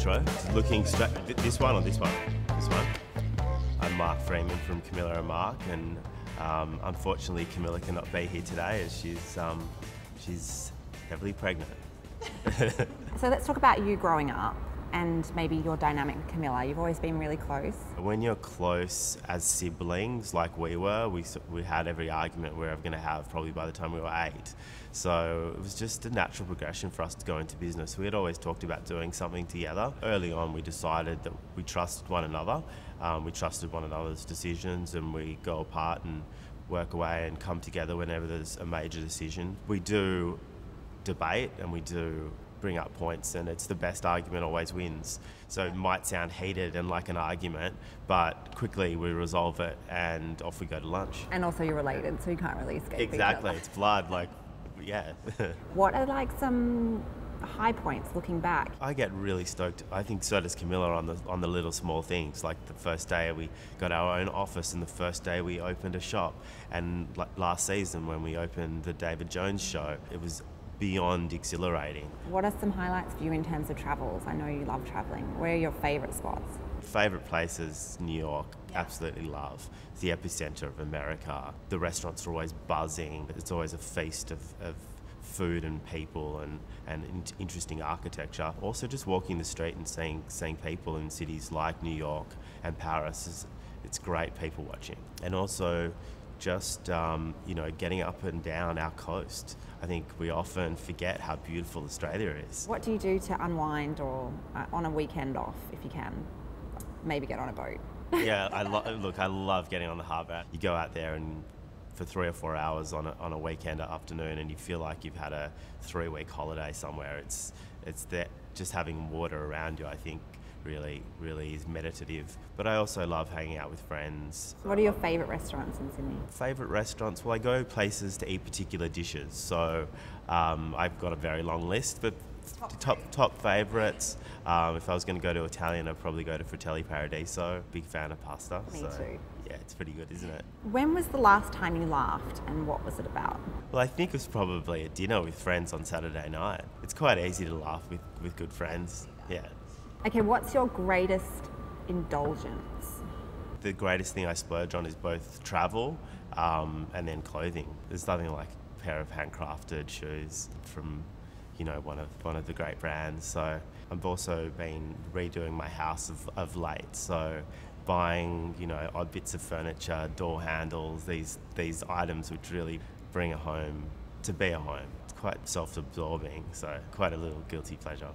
intro. Looking straight, this one or this one? This one. I'm Marc Freeman from Camilla and Marc, and unfortunately Camilla cannot be here today as she's heavily pregnant. So let's talk about you growing up and maybe your dynamic with Camilla. You've always been really close. When you're close as siblings, like we were, we had every argument we're ever going to have probably by the time we were 8. So it was just a natural progression for us to go into business. We had always talked about doing something together. Early on, we decided that we trusted one another. We trusted one another's decisions, and we go apart and work away and come together whenever there's a major decision. We do debate and we do bring up points, and it's the best argument always wins. So it might sound heated and like an argument, but quickly we resolve it and off we go to lunch. And also you're related, so you can't really escape Exactly, each other. it's blood, like, yeah. What are like some high points looking back? I get really stoked. I think so does Camilla on the little small things, like the first day we got our own office and the first day we opened a shop, and like last season when we opened the David Jones show, it was beyond exhilarating. What are some highlights for you in terms of travels? I know you love travelling. Where are your favourite spots? Favourite places, New York, absolutely love. It's the epicenter of America. The restaurants are always buzzing. It's always a feast of food and people and interesting architecture. Also just walking the street and seeing people in cities like New York and Paris, it's great people watching. And also just getting up and down our coast. I think we often forget how beautiful Australia is. What do you do to unwind or on a weekend off, if you can? Maybe get on a boat. Yeah, I love getting on the harbour. You go out there and for 3 or 4 hours on a weekend afternoon, and you feel like you've had a 3-week holiday somewhere. It's that just having water around you, I think, really is meditative. But I also love hanging out with friends. What are your favourite restaurants in Sydney? Favourite restaurants? Well, I go places to eat particular dishes. So I've got a very long list, but top favourites. If I was going to go to Italian, I'd probably go to Fratelli Paradiso. Big fan of pasta. Me too. Yeah, it's pretty good, isn't it? When was the last time you laughed and what was it about? Well, I think it was probably a dinner with friends on Saturday night. It's quite easy to laugh with good friends. Yeah. Okay, what's your greatest indulgence? The greatest thing I splurge on is both travel and then clothing. There's nothing like a pair of handcrafted shoes from one of the great brands. So I've also been redoing my house of late. So buying odd bits of furniture, door handles, these items which really bring a home to be a home. It's quite self-absorbing, so quite a little guilty pleasure.